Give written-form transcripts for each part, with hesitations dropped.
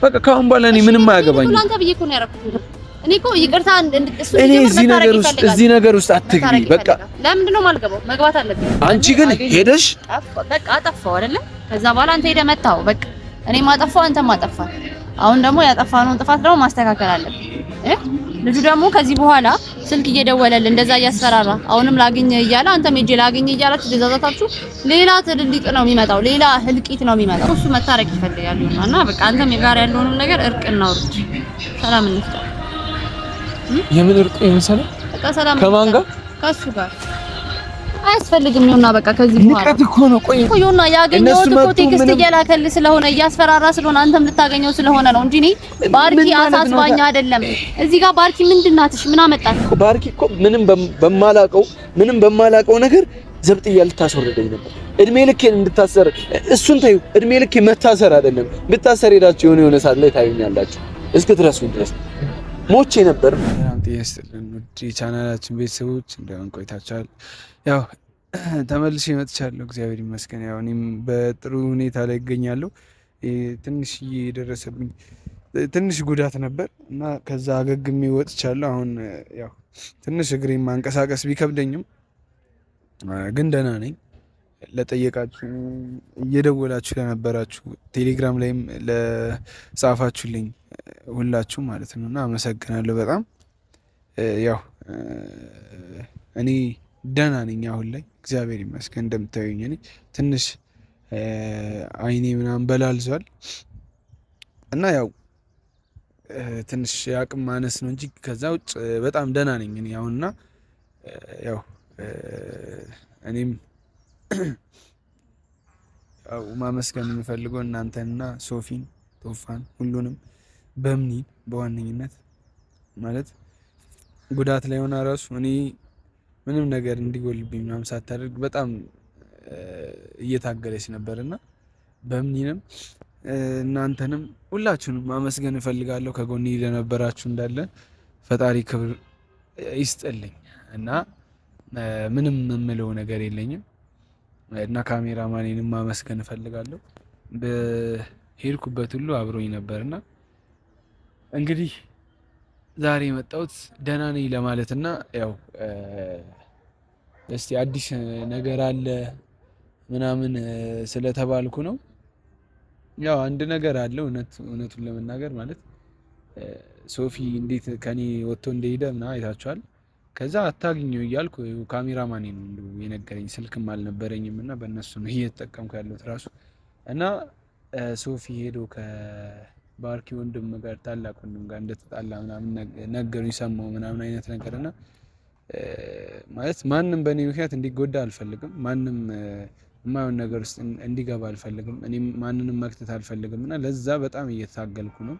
በቃ ካሁን በኋላ እኔ ምንም አያገባኝም። አንተ ብዬ እኮ ነው ያደረኩት። እኔ እኮ ይቅርታ እኔ እዚህ ነገር ውስጥ አትግቢ። በቃ ለምንድን ነው የማልገባው? መግባት አለብኝ። አንቺ ግን ሄደሽ በቃ አጠፋው አይደለ? ከዛ በኋላ አንተ ሄደህ መታው። በቃ እኔ ማጠፋው አንተም ማጠፋ። አሁን ደግሞ ያጠፋነውን ጥፋት ደግሞ ማስተካከል አለብን። ልጁ ደግሞ ከዚህ በኋላ ስልክ እየደወለልህ እንደዛ እያስፈራራ አሁንም ላግኝ እያለ አንተም ሄጄ ላግኝ እያላችሁ ተዛዛታችሁ ሌላ ትልልቅ ነው የሚመጣው፣ ሌላ ህልቂት ነው የሚመጣው። እሱ መታረቅ ይፈልጋል እና በቃ አንተም የጋር ያለውን ነገር እርቅ እናውርድ፣ ሰላም እንፍጠር። የምን እርቅ ይመስላል? በቃ ሰላም ከማን ጋር? ከሱ ጋር አያስፈልግም። ይሁንና በቃ ከዚህ በኋላ ንቀት እኮ ነው። ቆይ ይሁንና ያገኘው እኮ ቴክስት እየላከልህ ስለሆነ እያስፈራራ ስለሆነ አንተም ልታገኘው ስለሆነ ነው እንጂ ባርኪ አሳስባኝ አይደለም። እዚህ ጋር ባርኪ ምንድናትሽ? ምን አመጣት? ባርኪ እኮ ምንም በማላቀው ነገር ዘብጥያ ልታስወርደኝ ነበር። እድሜ ልኬን እንድታሰር እሱን ታዩ። እድሜ ልኬ መታሰር አይደለም ብታሰር ሄዳችሁ የሆነ ሰዓት ላይ ታዩኛላችሁ። እስክትረሱኝ ድረስ ሞቼ ነበር። ውድ ቻናላችን ቤተሰቦች እንደምን ቆይታችኋል? ያው ተመልሼ መጥቻለሁ። እግዚአብሔር ይመስገን። ያው እኔም በጥሩ ሁኔታ ላይ እገኛለሁ። ትንሽ የደረሰብኝ ትንሽ ጉዳት ነበር እና ከዛ አገግሜ ወጥቻለሁ። አሁን ያው ትንሽ እግሬን ማንቀሳቀስ ቢከብደኝም ግን ደህና ነኝ። ለጠየቃችሁ እየደወላችሁ ለነበራችሁ ቴሌግራም ላይም ለጻፋችሁልኝ ሁላችሁ ማለት ነው እና አመሰግናለሁ በጣም። ያው እኔ ደህና ነኝ አሁን ላይ እግዚአብሔር ይመስገን። እንደምታዩኝ እኔ ትንሽ አይኔ ምናምን በላልዟል እና ያው ትንሽ የአቅም ማነስ ነው እንጂ ከዛ ውጭ በጣም ደህና ነኝ እኔ አሁንና ያው እኔም ያው ማመስገን የምፈልገው እናንተንና ሶፊን፣ ቶፋን ሁሉንም በምኒን በዋነኝነት ማለት ጉዳት ላይ ሆና ራሱ እኔ ምንም ነገር እንዲጎልብኝ ምናምን ሳታደርግ በጣም እየታገለች ነበርና በምኒንም እናንተንም ሁላችሁንም ማመስገን እፈልጋለሁ። ከጎኔ ለነበራችሁ እንዳለ ፈጣሪ ክብር ይስጥልኝ እና ምንም የምለው ነገር የለኝም እና ካሜራማኔንም ማመስገን እፈልጋለሁ። በሄድኩበት ሁሉ አብሮኝ ነበርና እንግዲህ ዛሬ የመጣሁት ደህና ነኝ ለማለትና ያው እስቲ አዲስ ነገር አለ ምናምን ስለተባልኩ ነው። ያው አንድ ነገር አለ እውነቱን ለመናገር ማለት ሶፊ እንዴት ከኔ ወጥቶ እንደሄደ ምናምን አይታችኋል። ከዛ አታግኘው እያልኩ ካሜራማኔ ነው እንደው የነገረኝ፣ ስልክም አልነበረኝም እና በእነሱ ነው እየተጠቀምኩ ያለሁት ራሱ እና ሶፊ ሄዶ ከባርኪ ወንድም ጋር ታላቅ ወንድም ጋር እንደተጣላ ምናምን ነገሩኝ፣ ሰማሁ ምናምን አይነት ነገር እና ማለት ማንም በእኔ ምክንያት እንዲጎዳ አልፈልግም። ማንም የማይሆን ነገር ውስጥ እንዲገባ አልፈልግም። እኔም ማንንም መክተት አልፈልግም እና ለዛ በጣም እየታገልኩ ነው።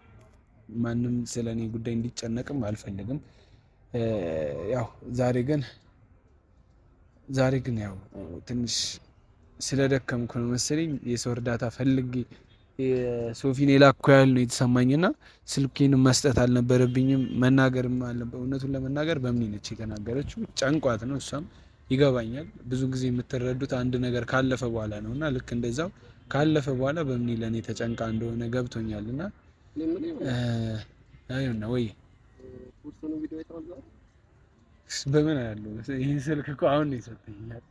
ማንም ስለ እኔ ጉዳይ እንዲጨነቅም አልፈልግም። ያው ዛሬ ግን ያው ትንሽ ስለደከምኩ ነው መሰለኝ የሰው እርዳታ ፈልጌ ሶፊን የላኩ ያህል ነው የተሰማኝና ስልኬንም መስጠት አልነበረብኝም፣ መናገርም አልነበረ። እውነቱን ለመናገር በምን ነች የተናገረችው? ጨንቋት ነው። እሷም ይገባኛል። ብዙ ጊዜ የምትረዱት አንድ ነገር ካለፈ በኋላ ነው እና ልክ እንደዛው ካለፈ በኋላ በምን ለኔ ተጨንቃ እንደሆነ ገብቶኛልና አይሆን ነው ወይ በምን ያለው ይሄ ስልክ እኮ አሁን ነው የሰጠኛል።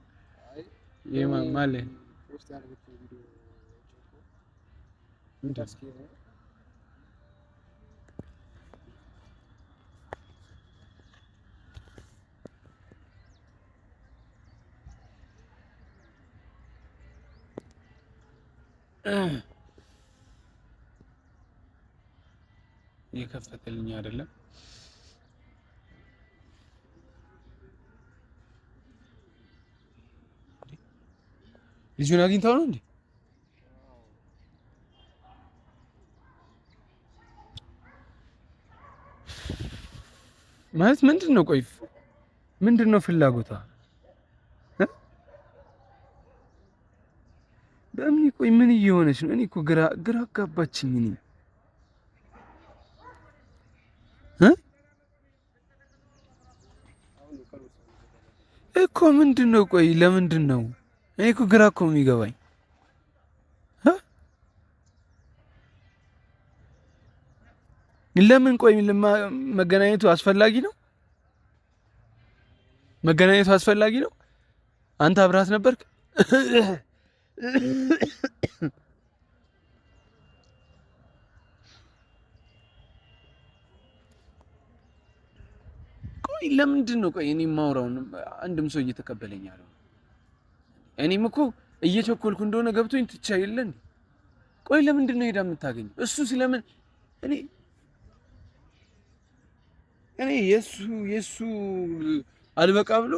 ይሄ ማለት የከፈተልኝ አይደለም። ልጁን አግኝታው ነው እንዴ? ማለት ምንድነው? ቆይ ምንድነው ፍላጎቷ? በምን ቆይ ምን እየሆነች ነው? እኔ እኮ ግራ አጋባችኝ። እኮ ምንድነው? ቆይ ለምንድን ነው? እኔ እኮ ግራ እኮ የሚገባኝ ለምን ቆይ መገናኘቱ አስፈላጊ ነው? መገናኘቱ አስፈላጊ ነው? አንተ አብራት ነበርክ? ቆይ ለምንድን ነው ቆይ እኔ የማወራውን አንድም ሰው እየተቀበለኝ አለው? እኔም እኮ እየቸኮልኩ እንደሆነ ገብቶኝ ትቻ የለ እንዴ? ቆይ ለምንድን ነው ሄዳ የምታገኘው? እሱ ስለምን እኔ የሱ አልበቃ ብሎ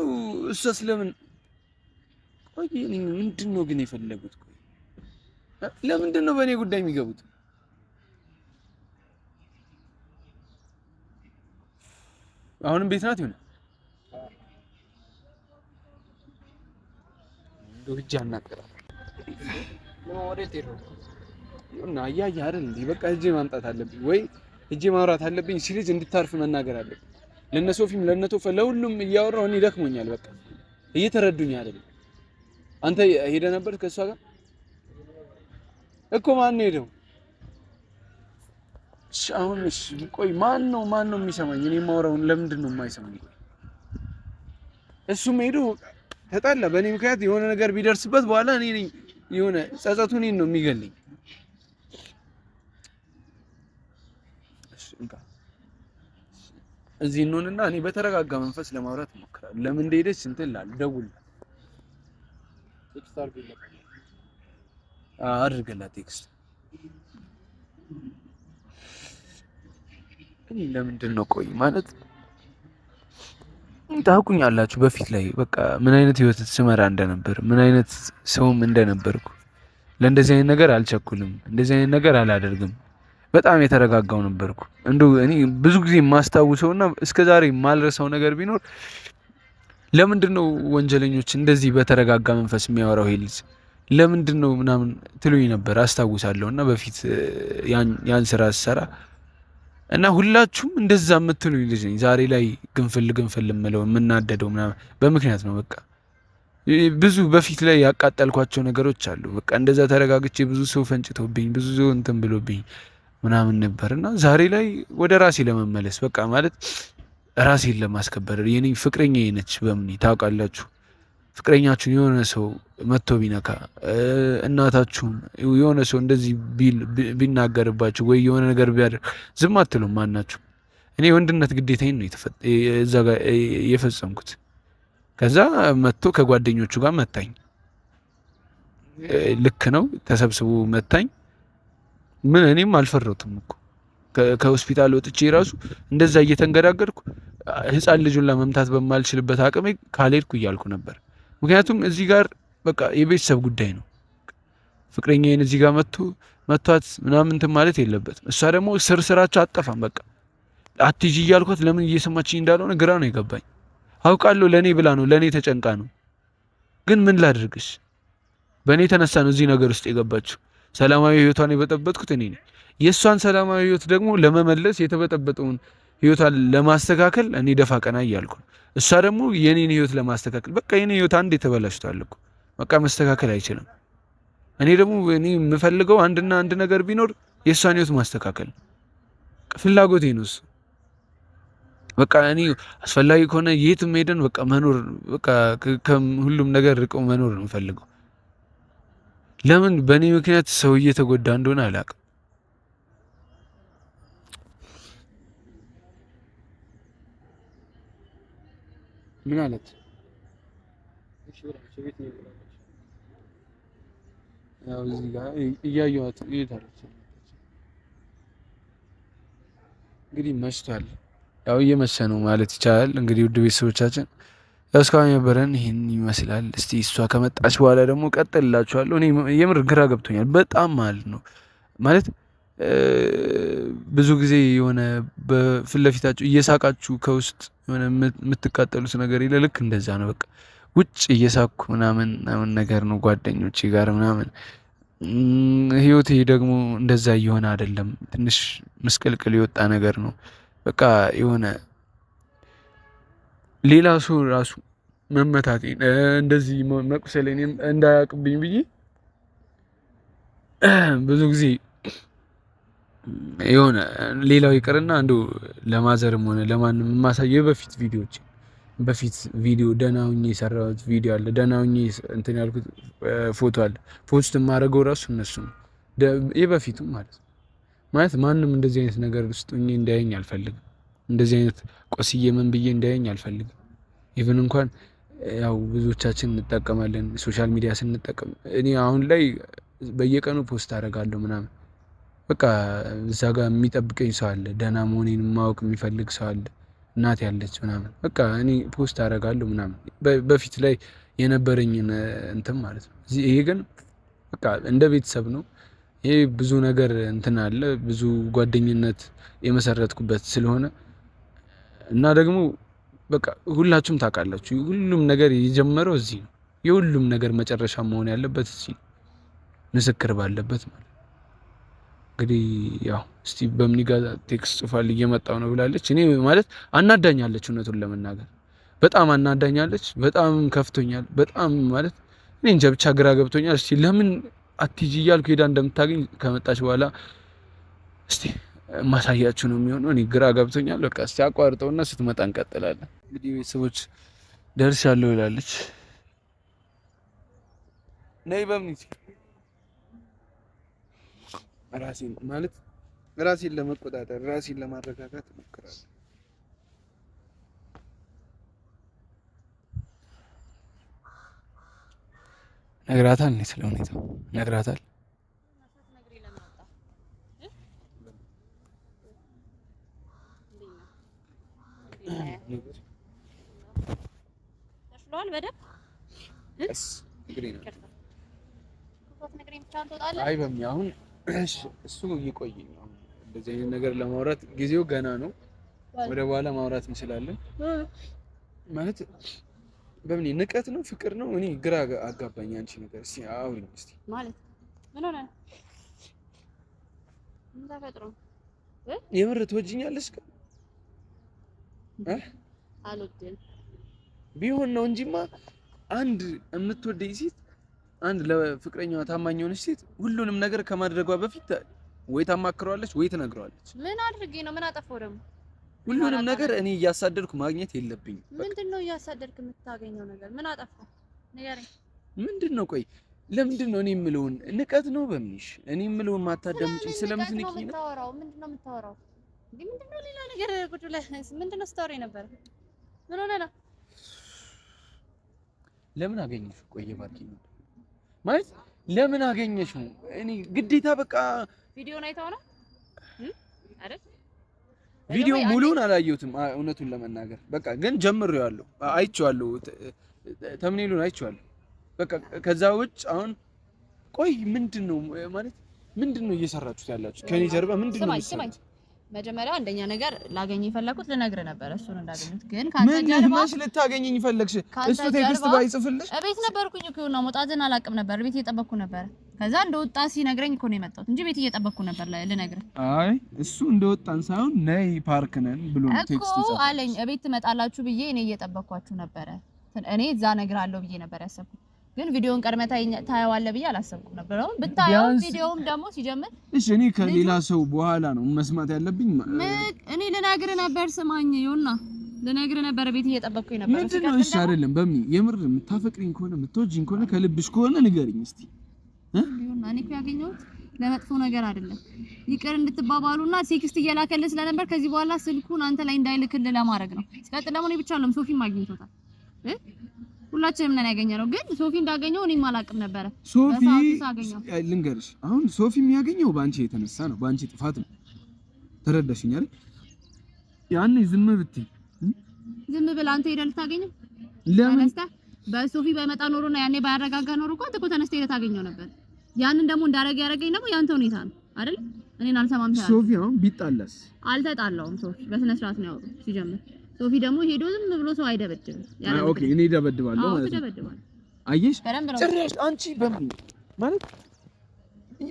እሷ ስለምን ቆይ ምንድን ነው ግን የፈለጉት? ቆይ ለምንድን ነው በእኔ ጉዳይ የሚገቡት? አሁንም ቤት ናት ይሆናል። ዶጃ እናቀራለን ነው ወዴት ይሮጥ እና አያያ አይደል እንዴ? በቃ እጄ ማምጣት አለብኝ ወይ እጄ ማውራት አለብኝ። ሲልጅ እንድታርፍ መናገር አለብኝ። ለነሶፊም ለነቶፈ ለሁሉም እያወራሁ እኔ ደክሞኛል። በቃ እየተረዱኝ አይደል? አንተ ሄደ ነበር ከሷ ጋር እኮ ማን ሄደው? አሁን እሺ ቆይ ማን ነው የሚሰማኝ? እኔ የማወራውን ለምንድን ነው የማይሰማኝ? እሱም ሄዶ ተጣላ በእኔ ምክንያት የሆነ ነገር ቢደርስበት በኋላ እኔ ነኝ የሆነ ጸጸቱ እኔን ነው የሚገልኝ። እዚህ እንሆንና እኔ በተረጋጋ መንፈስ ለማውራት እሞክራለሁ። ለምን እንደሄደች እንትን እላለሁ። ደውልላት፣ ቴክስት አድርግላት ቴክስት። እኔ ለምንድን ነው ቆይ ማለት ታውቁኛላችሁ በፊት ላይ በቃ ምን አይነት ህይወት ስመራ እንደነበር ምን አይነት ሰውም እንደነበርኩ። ለእንደዚህ አይነት ነገር አልቸኩልም፣ እንደዚህ አይነት ነገር አላደርግም። በጣም የተረጋጋው ነበርኩ። እንደው እኔ ብዙ ጊዜ የማስታውሰውና እስከዛሬ የማልረሳው ነገር ቢኖር ለምንድን ነው ወንጀለኞች እንደዚህ በተረጋጋ መንፈስ የሚያወራው ይሄ ልጅ ለምንድን ነው ምናምን ትሉኝ ነበር አስታውሳለሁ። እና በፊት ያን ስራ ስሰራ እና ሁላችሁም እንደዛ የምትሉኝ ልጅ ነኝ። ዛሬ ላይ ግንፍል የምለው የምናደደው ምናምን በምክንያት ነው። በቃ ብዙ በፊት ላይ ያቃጠልኳቸው ነገሮች አሉ። በቃ እንደዛ ተረጋግቼ ብዙ ሰው ፈንጭቶብኝ ብዙ ሰው እንትን ብሎብኝ ምናምን ነበር እና ዛሬ ላይ ወደ ራሴ ለመመለስ በቃ ማለት ራሴን ለማስከበር የኔ ፍቅረኛ ነች። በምን ታውቃላችሁ? ፍቅረኛችሁን የሆነ ሰው መጥቶ ቢነካ እናታችሁን የሆነ ሰው እንደዚህ ቢናገርባችሁ ወይ የሆነ ነገር ቢያደርግ ዝም አትሉም ማናችሁ። እኔ ወንድነት ግዴታዬን ነው እዛ ጋር የፈጸምኩት። ከዛ መጥቶ ከጓደኞቹ ጋር መታኝ። ልክ ነው ተሰብስቦ መታኝ። ምን እኔም አልፈረውትም እኮ ከሆስፒታል ወጥቼ ራሱ እንደዛ እየተንገዳገድኩ ህፃን ልጁን ለመምታት በማልችልበት አቅሜ ካልሄድኩ እያልኩ ነበር። ምክንያቱም እዚህ ጋር በቃ የቤተሰብ ጉዳይ ነው። ፍቅረኛዬን እዚህ ጋር መቷት ምናምን እንትን ማለት የለበትም። እሷ ደግሞ ስራቸው አጠፋም በቃ አትይጂ እያልኳት ለምን እየሰማችኝ እንዳልሆነ ግራ ነው የገባኝ። አውቃለሁ ለእኔ ብላ ነው ለእኔ ተጨንቃ ነው። ግን ምን ላድርግሽ? በእኔ የተነሳ ነው እዚህ ነገር ውስጥ የገባችው። ሰላማዊ ህይወቷን የበጠበጥኩት እኔ ነኝ። የእሷን ሰላማዊ ህይወት ደግሞ ለመመለስ የተበጠበጠውን ህይወቷን ለማስተካከል እኔ ደፋ ቀና እያልኩ ነው። እሷ ደግሞ የኔን ህይወት ለማስተካከል በቃ የኔ ህይወት አንዴ ተበላሽቷል እኮ በቃ መስተካከል አይችልም። እኔ ደግሞ እኔ የምፈልገው አንድና አንድ ነገር ቢኖር የእሷን ህይወት ማስተካከል ፍላጎቴ ነው እሱ። በቃ እኔ አስፈላጊ ከሆነ የትም ሄደን በቃ መኖር በቃ ከሁሉም ነገር ርቀው መኖር ነው የምፈልገው። ለምን በእኔ ምክንያት ሰው እየተጎዳ እንደሆነ አላውቅም። ምን አለት ያው እዚህ ጋር እያየኋት እየታለች እንግዲህ መሽቷል። ያው እየመሸ ነው ማለት ይቻላል። እንግዲህ ውድ ቤተሰቦቻችን ያው እስካሁን የነበረን ይህን ይመስላል። እስቲ እሷ ከመጣች በኋላ ደግሞ ቀጥልላችኋለሁ። እኔ የምር ግራ ገብቶኛል በጣም ማለት ነው። ማለት ብዙ ጊዜ የሆነ በፊት ለፊታችሁ እየሳቃችሁ ከውስጥ የሆነ የምትቃጠሉት ነገር የለ። ልክ እንደዛ ነው። በቃ ውጭ እየሳኩ ምናምን ነገር ነው ጓደኞቼ ጋር ምናምን። ህይወቴ ደግሞ እንደዛ እየሆነ አይደለም። ትንሽ ምስቅልቅል የወጣ ነገር ነው። በቃ የሆነ ሌላ ሰው ራሱ መመታቴን እንደዚህ መቁሰሌን እንዳያውቅብኝ ብዬ ብዙ ጊዜ የሆነ ሌላው ይቅርና እንደው ለማዘርም ሆነ ለማንም የማሳየው በፊት ቪዲዮ ደህና ሁኜ የሰራሁት ቪዲዮ አለ። ደህና ሁኜ እንትን ያልኩት ፎቶ አለ። ፖስት የማደርገው ራሱ እነሱ ነው የበፊቱም ማለት ማንም እንደዚህ አይነት ነገር ውስጥ ሁኜ እንዳያየኝ አልፈልግም። እንደዚህ አይነት ቆስዬ ምን ብዬ እንዳያየኝ አልፈልግም። ኢቭን እንኳን ያው ብዙዎቻችን እንጠቀማለን ሶሻል ሚዲያ ስንጠቀም፣ እኔ አሁን ላይ በየቀኑ ፖስት አደርጋለሁ ምናምን በቃ እዛ ጋር የሚጠብቀኝ ሰው አለ፣ ደህና መሆኔን ማወቅ የሚፈልግ ሰው አለ፣ እናት ያለች ምናምን በቃ እኔ ፖስት አደርጋለሁ ምናምን በፊት ላይ የነበረኝን እንትን ማለት ነው። ይሄ ግን በቃ እንደ ቤተሰብ ነው። ይሄ ብዙ ነገር እንትን አለ፣ ብዙ ጓደኝነት የመሰረትኩበት ስለሆነ እና ደግሞ በቃ ሁላችሁም ታውቃላችሁ ሁሉም ነገር የጀመረው እዚህ ነው። የሁሉም ነገር መጨረሻ መሆን ያለበት እዚህ ምስክር ባለበት ማለት እንግዲህ ያው እስቲ በምን ጋር ቴክስት ጽፋል እየመጣው ነው ብላለች። እኔ ማለት አናዳኛለች፣ እውነቱን ለመናገር በጣም አናዳኛለች። በጣም ከፍቶኛል። በጣም ማለት እኔ እንጃ ብቻ ግራ ገብቶኛል። እስቲ ለምን አትጂ እያልኩ ሄዳ እንደምታገኝ ከመጣች በኋላ እስቲ ማሳያችሁ ነው የሚሆነው። እኔ ግራ ገብቶኛል። በቃ እስቲ አቋርጠውና ስትመጣ እንቀጥላለን። እንግዲህ ቤተሰቦች ደርሻለሁ ይላለች። ነይ በምን ራሴን ለመቆጣጠር ራሴን ለማረጋጋት እሞክራለሁ። ነግራታል እኔ ስለ ሁኔታው ነግራታል። ተሽሏል በደንብ አይ በሚ አሁን እሱ ይቆይኝ። አሁን እንደዚህ አይነት ነገር ለማውራት ጊዜው ገና ነው። ወደ በኋላ ማውራት እንችላለን። ማለት በምን ንቀት ነው ፍቅር ነው? እኔ ግራ አጋባኝ። አንቺ ነገር እስቲ አውሪኝ እስቲ። ማለት ምን ሆነ? ምን ተፈጥሮ? የምር ትወጂኛለሽ? አልወድም ቢሆን ነው እንጂማ አንድ የምትወደኝ ሴት አንድ ለፍቅረኛዋ ታማኝ የሆነች ሴት ሁሉንም ነገር ከማድረጓ በፊት ወይ ታማክረዋለች ወይ ትነግረዋለች። ምን አድርጌ ነው? ምን አጠፋው ደግሞ? ሁሉንም ነገር እኔ እያሳደድኩ ማግኘት የለብኝም። ምንድነው እያሳደድክ የምታገኘው ነገር? ምን አጠፋው ንገረኝ። ምንድነው? ቆይ ለምንድን ነው እኔ የምለውን ንቀት ነው በሚሽ እኔ የምለውን ማታዳምጪኝ ስለምትንቂኝ ነው የምታወራው? ምንድነው የምታወራው? ምንድነው ሌላ ነገር ቁጭ ብለህ ምንድነው ስታወሪ ነበር? ምን ሆነ ነው? ለምን አገኘሽ? ቆይ ባርኪ ነው ማለት ለምን አገኘሽ ነው? እኔ ግዴታ በቃ ቪዲዮን አይተው ነው አይደል? ቪዲዮ ሙሉውን አላየሁትም እውነቱን ለመናገር በቃ ግን ጀምሬዋለሁ፣ አይቼዋለሁ፣ ተምኔሉን አይቼዋለሁ። በቃ ከዛ ውጭ አሁን ቆይ ምንድነው ማለት ምንድነው እየሰራችሁት ያላችሁት ከኔ ጀርባ ምንድነው? መጀመሪያ አንደኛ ነገር ላገኝ የፈለኩት ልነግርህ ነበር እሱን እንዳገኙት። ግን ካንተ ጀርባ ምን ልታገኘኝ ፈለግሽ? እሱ ቴክስት ባይጽፍልሽ እቤት ነበርኩኝ እኮ ነው መውጣትን አላውቅም ነበር። ቤት እየጠበቅኩ ነበር። ከዛ እንደወጣ ሲነግረኝ እኮ ነው የመጣሁት እንጂ ቤት እየጠበቅኩ ነበር ልነግርህ። አይ እሱ እንደወጣን ሳይሆን ነይ ፓርክ ነን ብሎ ቴክስት ይጻፍ አለኝ። እቤት ትመጣላችሁ ብዬ እኔ እየጠበቅኳችሁ ነበረ። እኔ እዛ እነግርሃለሁ ብዬ ነበር ያሰብኩት። ግን ቪዲዮን ቀድመህ ታየዋለህ ብዬ አላሰብኩም ነበር። አሁን ብታየው ቪዲዮውም ደግሞ ሲጀምር እሺ እኔ ከሌላ ሰው በኋላ ነው መስማት ያለብኝ። እኔ ልነግርህ ነበር ስማኝ ይሁንና ልነግርህ ነበር ቤት እየጠበቅኩኝ ነበር። ምንድነው? እሺ አይደለም በምን የምር የምታፈቅሪኝ ከሆነ የምትወጂኝ ከሆነ ከልብሽ ከሆነ ንገሪኝ እስቲ። ይሁንና እኔ እኮ ያገኘሁት ለመጥፎ ነገር አይደለም። ይቅር እንድትባባሉና ቴክስት እየላከልህ ስለነበር ከዚህ በኋላ ስልኩን አንተ ላይ እንዳይልክልህ ለማድረግ ነው። ሲቀጥል ደግሞ እኔ ብቻ አይደለም ሶፊም አግኝቶታል። ሁላችንም ነን ያገኘነው። ግን ሶፊ እንዳገኘው እኔም አላውቅም ነበር። ሶፊ ልንገርሽ፣ አሁን ሶፊ የሚያገኘው ባንቺ የተነሳ ነው፣ ባንቺ ጥፋት ነው። ተረዳሽኝ አይደል? ያኔ ዝም ብትይ ዝም ብለህ አንተ ሄደህ ልታገኘው ለምን? በሶፊ ባይመጣ ኖሮና ያኔ ባያረጋጋ ኖሮ እኮ አንተ እኮ ተነስተህ ሄደህ ታገኘው ነበር። ያንን ደግሞ እንዳረጋ ያረገኝ ደግሞ ያንተ ሁኔታ ነው አይደል? እኔን አልሰማም ታዲያ። ሶፊ አሁን ቢጣላስ? አልተጣላውም። ሶፊ በስነ ስርዓት ነው ያወራው ሲጀምር። ሶፊ ደግሞ ሄዶ ዝም ብሎ ሰው አይደበድብም። ኦኬ እኔ ደበድባለሁ ማለት ነው። አየሽ ጭራሽ አንቺ በምን ማለት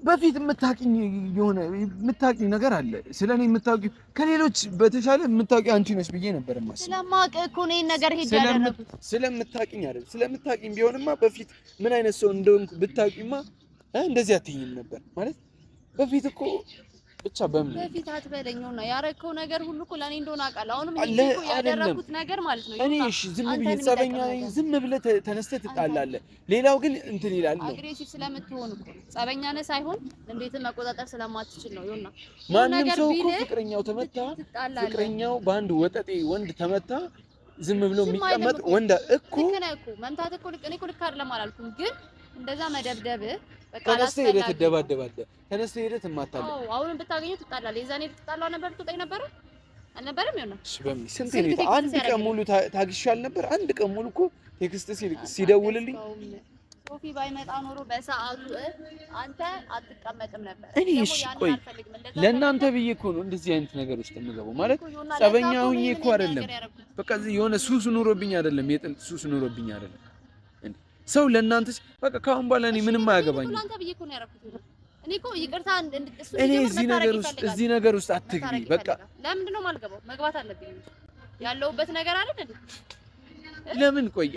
በፊት የምታውቂኝ የሆነ የምታውቂኝ ነገር አለ ስለኔ የምታውቂው ከሌሎች በተሻለ የምታውቂው አንቺ ነሽ ብዬ ነበር ማለት ነው። ስለማውቅ እኮ ነው ይሄን ነገር ሄጄ ያደረኩት። ስለምታውቂኝ አይደል? ስለምታውቂኝ ቢሆንማ በፊት ምን አይነት ሰው እንደሆንኩ ብታውቂማ እንደዚህ አትይኝም ነበር ማለት በፊት እኮ ብቻ በምን በፊት አትበለኝውና ያረከው ነገር ሁሉ እኮ ለኔ እንደሆነ አውቃለሁ። አሁንም ይሄ እኮ ያደረኩት ነገር ማለት ነው። እኔ እሺ ዝም ብዬ ጸበኛ ነኝ፣ ዝም ብለህ ተነስተህ ትጣላለህ። ሌላው ግን እንትን ይላል ነው አግሬሲቭ ስለምትሆን እኮ ጸበኛ ነህ ሳይሆን እንዴት መቆጣጠር ስለማትችል ነው። ይሁንና ማንም ሰው እኮ ፍቅረኛው ተመታ፣ ፍቅረኛው በአንድ ወጠጤ ወንድ ተመታ ዝም ብሎ የሚቀመጥ ወንድ እኮ ልክ ነህ እኮ መምታት እኮ ልክ እኔ እኮ ልክ አይደለም አላልኩም፣ ግን እንደዛ መደብደብ በቃ ተነስተህ ሄደህ ትደባደባለህ። ተነስተህ ሄደህ ትማታለህ። አዎ አሁንም ብታገኘው ትጣላለህ። የዛኔ ብትጣላው ነበር ትወጣኝ ነበር አልነበረም? ይሆናል እሺ በምን ስንት ነው አንድ ቀን ሙሉ ታግሻል ነበር። አንድ ቀን ሙሉ እኮ ቴክስት ሲደውልልኝ ሶፊ ባይመጣ ኖሮ በሰዓቱ አንተ አትቀመጥም ነበር። እኔ እሺ ቆይ ለእናንተ ብዬ እኮ ነው እንደዚህ አይነት ነገር ውስጥ የምገባው። ማለት ጸበኛ ሁኜ እኮ አይደለም፣ በቃ የሆነ ሱስ ኑሮብኝ አይደለም፣ የጥል ሱስ ኑሮብኝ አይደለም። ሰው ለእናንተ በቃ ካሁን በኋላ እኔ ምንም አያገባኝም። ለአንተ ብዬ እኮ ነው ያደረኩት። እኔ እኮ ይቅርታ እኔ እዚህ ነገር ውስጥ አትግቢ። በቃ ለምንድን ነው የማልገባው? መግባት አለብኝ ያለውበት ነገር አይደል እንዴ? ለምን ቆይ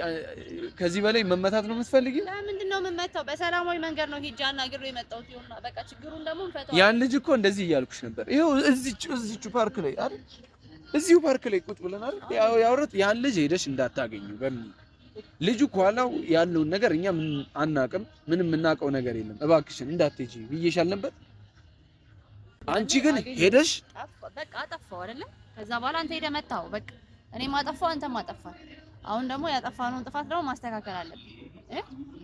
ከዚህ በላይ መመታት ነው የምትፈልጊው? ለምንድን ነው የምመታው? በሰላማዊ መንገድ ነው ሂጅ አናግሬው የመጣሁት። ይሁንና በቃ ችግሩን ደግሞ እንፈታው። ያን ልጅ እኮ እንደዚህ እያልኩሽ ነበር። ይኸው እዚቹ ፓርክ ላይ አይደል? እዚሁ ፓርክ ላይ ቁጭ ብለን አይደል ያወራሁት። ያን ልጅ ሄደሽ እንዳታገኙ በሚል ልጁ ኋላው ያለውን ነገር እኛ ምን አናውቅም፣ ምንም የምናውቀው ነገር የለም። እባክሽን እንዳትሄጂ ብዬሻል ነበር። አንቺ ግን ሄደሽ በቃ አጠፋው አይደለ? ከዛ በኋላ አንተ ሄደህ መታው። በቃ እኔም አጠፋው አንተም አጠፋ። አሁን ደግሞ ያጠፋነውን ጥፋት ደግሞ ማስተካከል አለብን።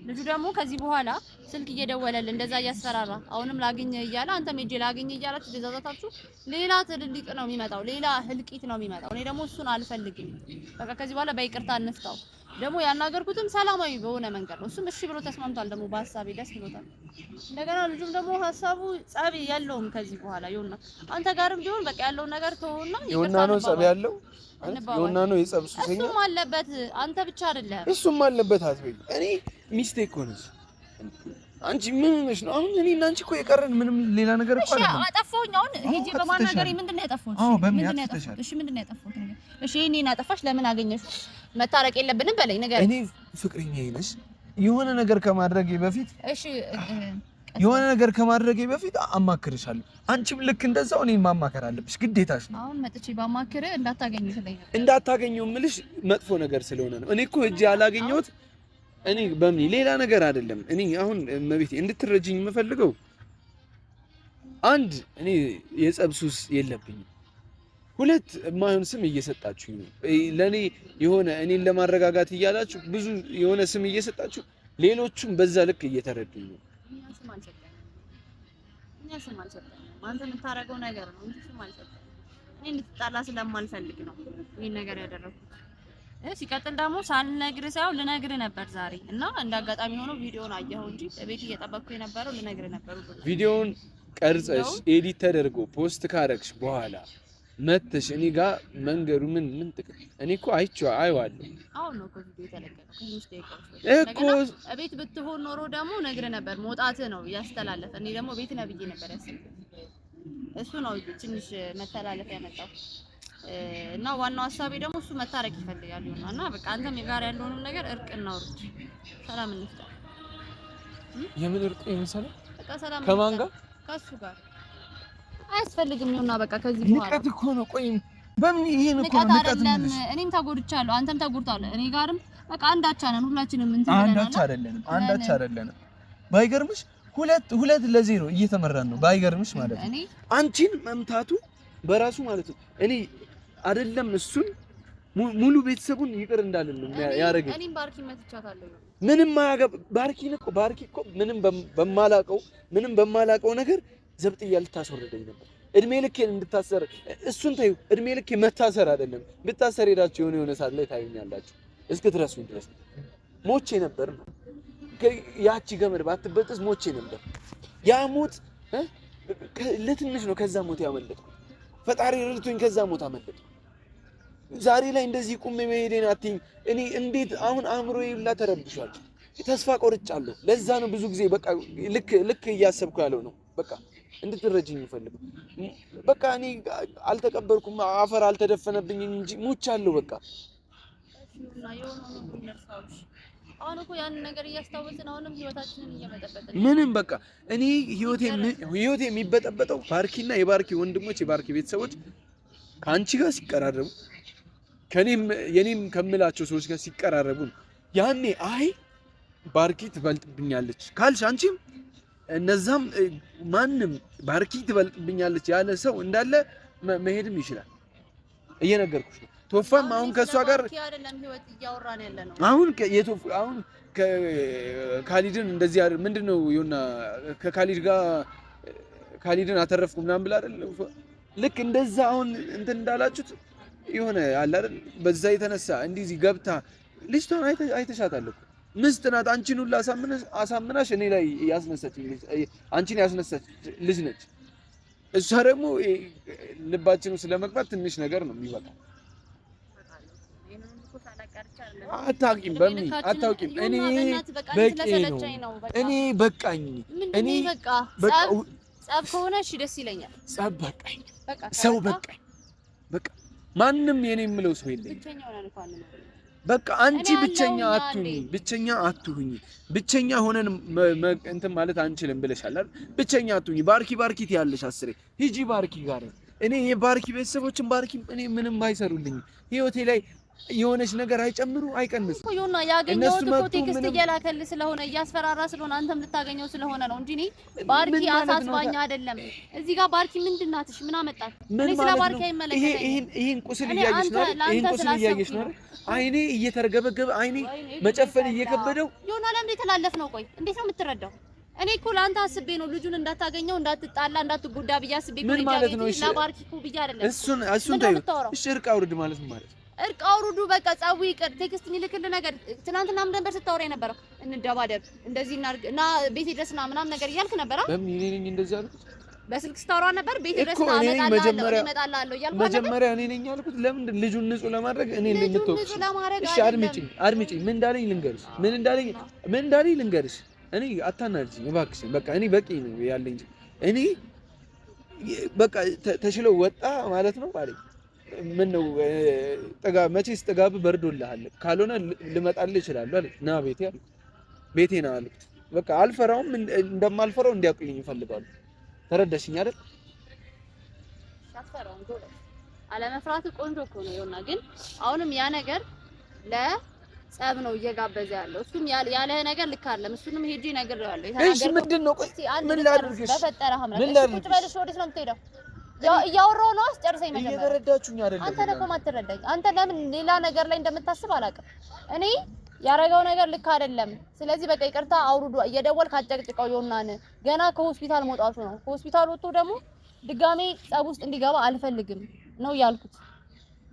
ልጁ ደግሞ ከዚህ በኋላ ስልክ እየደወለል እንደዛ እያስፈራራ አሁንም ላግኝ እያለ አንተም ሄጄ ላግኝ እያላችሁ ተዛዛታችሁ ሌላ ትልልቅ ነው የሚመጣው፣ ሌላ ህልቂት ነው የሚመጣው። እኔ ደግሞ እሱን አልፈልግም። በቃ ከዚህ በኋላ በይቅርታ እንፍታው። ደግሞ ያናገርኩትም ሰላማዊ በሆነ መንገድ ነው። እሱም እሺ ብሎ ተስማምቷል። ደግሞ በሐሳቤ ደስ ብሎታል። እንደገና ልጁም ደግሞ ሐሳቡ ጸብ የለውም ከዚህ በኋላ ይሁንና አንተ ጋርም ቢሆን በቃ ያለውን ነገር ተውና ይሁንና ነው ጸብ ያለው ይሁንና ነው የጸብ ሱሰኛ እሱም አለበት። አንተ ብቻ አይደለም እሱም አለበት። አትበይ። እኔ ሚስቴክ ሆነሽ አንቺ ምን ነሽ ነው አሁን? እኔ እና አንቺ እኮ የቀረን ምንም ሌላ ነገር እኮ አይደለም። እሺ አጠፋሁኝ። አሁን ሄጄ በማናገሬ ምንድን ነው ያጠፋሁት? ምንድን ነው ያጠፋሁት? እሺ ምንድን ነው ያጠፋሁት? እሺ እኔን አጠፋሽ ለምን አገኘሽ? መታረቅ የለብንም በለኝ ነገር እኔ ፍቅረኛዬ ነሽ። የሆነ ነገር ከማድረጌ በፊት እሺ የሆነ ነገር ከማድረጌ በፊት አማክርሻለሁ። አንቺም ልክ እንደዛው እኔን ማማከር አለብሽ፣ ግዴታሽ ነው። አሁን መጥቼ ባማክር እንዳታገኝ ስለኝ ነበር። እንዳታገኘው የምልሽ መጥፎ ነገር ስለሆነ ነው። እኔ እኮ እጄ አላገኘሁት እኔ በምን ሌላ ነገር አይደለም። እኔ አሁን መቤቴ እንድትረጂኝ የምፈልገው አንድ እኔ የጸብ ሱስ የለብኝም። ሁለት የማይሆን ስም እየሰጣችሁኝ ነው ለኔ የሆነ እኔን ለማረጋጋት እያላችሁ ብዙ የሆነ ስም እየሰጣችሁ ሌሎቹም በዛ ልክ እየተረዱኝ ነው። እኛ ስም አልሰጠንም። አንተ የምታረገው ነገር ነው እንጂ ስም አልሰጠንም። እኔ እንድትጣላ ስለማልፈልግ ነው ይሄን ነገር ያደረኩት። ሲቀጥል ደግሞ ሳልነግርህ ሳይሆን ልነግርህ ነበር ዛሬ እና እንዳጋጣሚ ሆኖ ቪዲዮውን አየኸው እንጂ ቤት እየጠበቅኩ የነበረው ልነግርህ ነበር። ቪዲዮውን ቀርጸሽ ኤዲት ተደርጎ ፖስት ካረግሽ በኋላ መተሽ እኔ ጋር መንገዱ ምን ጥቅም? እኔ እኮ አይዋለሁ። አሁን ነው እኮ ቪዲዮ የተለቀቀው ከዚህ ደቂቃዎች እኮ ቤት ብትሆን ኖሮ ደግሞ ነግርህ ነበር። መውጣትህ ነው ያስተላለፈ። እኔ ደግሞ ቤት ነው ብዬ ነበር ያሰብኩት። እሱ ነው ትንሽ መተላለፍ ያመጣው እና ዋናው ሐሳቤ ደግሞ እሱ መታረቅ ይፈልጋል ይሆናል እና በቃ አንተም የጋር ያለውን ነገር እርቅ እናውርድ፣ ሰላም እንፍጠር። የምን እርቅ ይመስላል? በቃ ሰላም ከማን ጋር? ከሱ ጋር አያስፈልግም ይሆናል። በቃ ከዚህ በኋላ ንቀት እኮ ነው። ቆይ በምን ይሄን እኮ ነው ንቀት ነው። እኔም ተጎድቻለሁ፣ አንተም ተጎድታለህ። እኔ ጋርም በቃ አንዳቻ ነን ሁላችንም። እንትን ብለናል። አንዳች አይደለንም። ባይገርምሽ ሁለት ለዜሮ እየተመራን ነው። ባይገርምሽ ማለት ነው አንቺን መምታቱ በራሱ ማለት ነው እኔ አይደለም እሱን ሙሉ ቤተሰቡን ይቅር እንዳልን ነው ያረገኝ። እኔም ባርኪ መትቻታለሁ። ምንም ባርኪ እኮ ምንም በማላውቀው ነገር ዘብጥያ ልታስወርደኝ ነበር። እድሜ ልኬን እንድታሰር እሱን ታዩ። እድሜ ልኬ መታሰር አይደለም ብታሰር ሄዳችሁ የሆነ ሰዓት ላይ ታዩኛላችሁ። እስክትረሱኝ ድረስ ሞቼ ነበር ነው ያቺ ገመድ ባትበጥስ ሞቼ ነበር። ያ ሞት ለትንሽ ነው ከዛ ሞት ያመለጥኩ። ፈጣሪ ረድቶኝ ከዛ ሞት አመለጥኩ። ዛሬ ላይ እንደዚህ ቁሜ መሄዴን አትይኝ። እኔ እንዴት አሁን አእምሮዬ ሁላ ተረብሿል። ተስፋ ቆርጫለሁ። ለዛ ነው ብዙ ጊዜ በቃ ልክ እያሰብኩ ያለው ነው። በቃ እንድትረጂኝ ይፈልግ። በቃ እኔ አልተቀበርኩም፣ አፈር አልተደፈነብኝ እንጂ ሙቻለሁ። በቃ አሁን እኮ ያን ነገር እያስታወስን አሁንም ህይወታችንን እየመጠበጥን ምንም በቃ እኔ ህይወቴ የሚበጠበጠው ባርኪና የባርኪ ወንድሞች የባርኪ ቤተሰቦች ከአንቺ ጋር ሲቀራረቡ የኔም ከምላቸው ሰዎች ጋር ሲቀራረቡ ያኔ አይ ባርኪ ትበልጥብኛለች ካልሽ አንቺም እነዛም ማንም ባርኪ ትበልጥብኛለች ያለ ሰው እንዳለ መሄድም ይችላል። እየነገርኩሽ ነው። ቶፋም አሁን ከሷ ጋር አይደለም ህይወት እያወራን ያለ ነው። አሁን ካሊድን እንደዚህ አይደል ምንድነው ይሁንና ከካሊድ ጋር ካሊድን አተረፍኩ ምናምን ብላ አይደል ልክ እንደዛ አሁን እንትን እንዳላችሁት የሆነ አለ አይደል በዛ የተነሳ እንደዚህ ገብታ ልጅቷን አይተሻታል እኮ ምስት ናት። አንቺን ሁሉ አሳምናሽ እኔ ላይ ያስነሳች አንቺን ያስነሳች ልጅ ነች። እሷ ደግሞ ልባችን ስለመግባት ትንሽ ነገር ነው የሚበቃው። አታውቂም በምን አታውቂም። እኔ በቃኝ። እኔ በቃ ጸብ ከሆነ እሺ ደስ ይለኛል። ጸብ በቃኝ። ሰው በቃኝ። በቃ ማንም የኔ የምለው ሰው የለኝም። በቃ አንቺ ብቸኛ አትሁኝ። ብቸኛ ሆነን እንትን ማለት አንችልም ብለሻል አይደል? ብቸኛ አትሁኝ። ባርኪ ትያለሽ አስሬ ሂጂ ባርኪ ጋር። እኔ የባርኪ ቤተሰቦችን እኔ ምንም አይሰሩልኝ ህይወቴ ላይ የሆነች ነገር አይጨምሩ አይቀንሱ እኮ ይሁንና ያገኘሁት እኮ ቴክስት እየላከልህ ስለሆነ እያስፈራራ ስለሆነ አንተም ልታገኘው ስለሆነ ነው እንጂ እኔ ባርኪ አሳስባኝ አይደለም። እዚህ ጋር ባርኪ ምንድን ናትሽ? ምን አመጣት? እኔ ስለ ባርኪ አይመለከተኝም። ይሄን ቁስል እያየሽ ነው። አይኔ እየተረገበገበ አይኔ መጨፈን እየከበደው ይሁንና ለምን ተላለፍ ነው? ቆይ እንዴት ነው የምትረዳው? እኔ እኮ ለአንተ አስቤ ነው ልጁን እንዳታገኘው እንዳትጣላ እንዳትጎዳ ብዬ አስቤ እኮ ነው። እሺ ለባርኪ እኮ ብዬ አይደለም። እሱን ታዩ። እሺ እርቅ አውርድ ማለት ማለት እርቅ አውርዱ በቃ ጸቡ ይቅር። ቴክስት እንልክልህ ነገር ትናንትና ምን ነበር ስታወራ የነበረው? እንደባደብ እንደዚህ እናርግ እና ቤቴ ድረስና ምናምን ነገር እያልክ ነበር አይደል? በምን እኔ ነኝ እንደዚህ አልኩት? በስልክ ስታወራ ነበር። ቤቴ ድረስና እመጣለሁ እያልኩ መጀመሪያ እኔ ነኝ ያልኩት። ለምን ልጁን ንጹህ ለማድረግ እኔ እንደምትወቅ እሺ፣ አድምጪኝ። ምን እንዳለኝ ልንገርሽ። እኔ አታናጅኝ እባክሽን። በቃ እኔ በቂ ነው ያለኝ። እኔ በቃ ተሽለው ወጣ ማለት ነው ማለት ምን ነው መቼስ ጥጋብ በርዶልሃል። ካልሆነ ልመጣልህ እችላለሁ አለ። ና ቤቴ አለ። ቤቴ ና አልኩት። በቃ አልፈራውም። እንደማልፈራው እንዲያውቁልኝ ይፈልጋሉ። ተረዳሽኝ አይደል? ሻፈራው አለመፍራት ቆንጆ እኮ ነው ይሆና። ግን አሁንም ያ ነገር ለጸብ ነው እየጋበዘ ያለው። እሱም ያለ ነገር ልክ አይደለም። እሱንም ሄጄ ነግሬዋለሁ። እሺ ምንድን ነው? ቆይ ምን ላድርግሽ? በፈጠረህ ቁጭ በልሽ። ወዴት ነው የምትሄደው? እያወራሁ ነው። አስጨርሰኝ መጀመሪያ። እየተረዳችሁኝ አይደለም። አንተ ደግሞ ማትረዳኝ። አንተ ለምን ሌላ ነገር ላይ እንደምታስብ አላውቅም። እኔ ያረጋው ነገር ልክ አይደለም። ስለዚህ በቃ ይቅርታ አውርዱ። እየደወልክ አጨቅጭቀው ይሆናል። ገና ከሆስፒታል መውጣቱ ነው። ከሆስፒታል ወጥቶ ደግሞ ድጋሜ ጸብ ውስጥ እንዲገባ አልፈልግም ነው ያልኩት።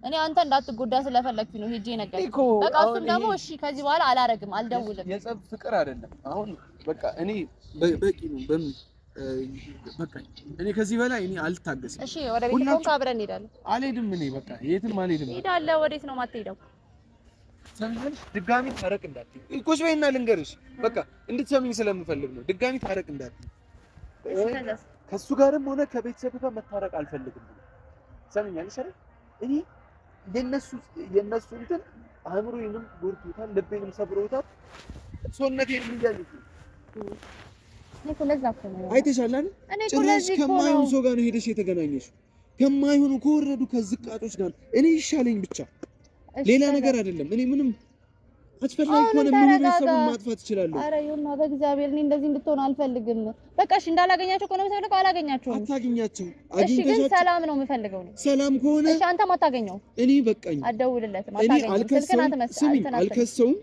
እኔ አንተ እንዳትጎዳ ስለፈለግኩ ነው ሄጄ ነገር በቃ እሱም ደግሞ እሺ ከዚህ በኋላ አላረግም፣ አልደውልም። የጸብ ፍቅር አይደለም። አሁን በቃ እኔ በቂ ነው በምን በቃ እኔ ከዚህ በላይ እኔ አልታገስም። እሺ ወደ ቤት ቆንጆ አብረን እንሄዳለን። አልሄድም። እኔ በቃ የትም አልሄድም። ሄዳለሁ። ወዴት ነው የማትሄደው? ሰምተሽ ድጋሚ ታረቅ እንዳትዪ። ቁጭ በይና ልንገርሽ። በቃ እንድትሰሚኝ ስለምፈልግ ነው። ድጋሚ ታረቅ እንዳትዪ። ከሱ ጋርም ሆነ ከቤተሰብ ጋር መታረቅ አልፈልግም። ሰምኛለሽ አይደል? እኔ የነሱ እንትን አእምሮዬንም ጎድቶታል፣ ልቤንም ሰብሮታል፣ ሰውነቴን ይያዝኩ። አይተሻል አይደል? ጭራሽ ከማይሆን ሰው ጋር ነው ሄደሽ የተገናኘሽው። ከማይሆኑ ከወረዱ ከዝቃጦች ጋር እኔ ይሻለኝ ብቻ ሌላ ነገር አይደለም። እኔ ምንም አስፈላጊ ከሆነ ምን ቤተሰቡን ማጥፋት እችላለሁ። ኧረ ይሁንና በእግዚአብሔር እኔ እንደዚህ እንድትሆን አልፈልግም። በቃ እሺ እንዳላገኛቸው ከሆነ የምፈልገው አላገኛቸውም። አታገኛቸው። እሺ ግን ሰላም ነው የምፈልገው ነው። ሰላም ከሆነ እሺ አንተም አታገኘው። እኔ በቃኝ። አትደውልለትም፣ አታገኘው። አልከሰውም፣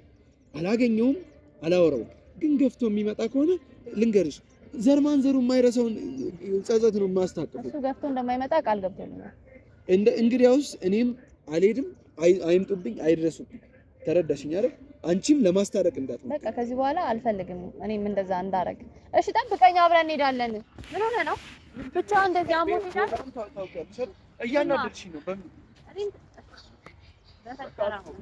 አላገኘውም፣ አላወራውም። ግን ገፍቶ የሚመጣ ከሆነ ልንገርሽ ዘርማን ዘሩ የማይረሳውን ጸጸት ነው የማስታቀፈው። እሱ ገፍቶ እንደማይመጣ ቃል ገብቶልኛል። እንግዲያውስ እኔም አልሄድም፣ አይምጡብኝ፣ አይድረሱብኝ። ተረዳሽኝ አይደል? አንቺም ለማስታረቅ እንዳትመጣ። በቃ ከዚህ በኋላ አልፈልግም እኔም እንደዛ እንዳረግ። እሺ ጠብቀኝ፣ አብረን እንሄዳለን። ምን ሆነ ነው ብቻ እንደዚህ አሞት ይላል። እያናደድሽኝ ነው በምን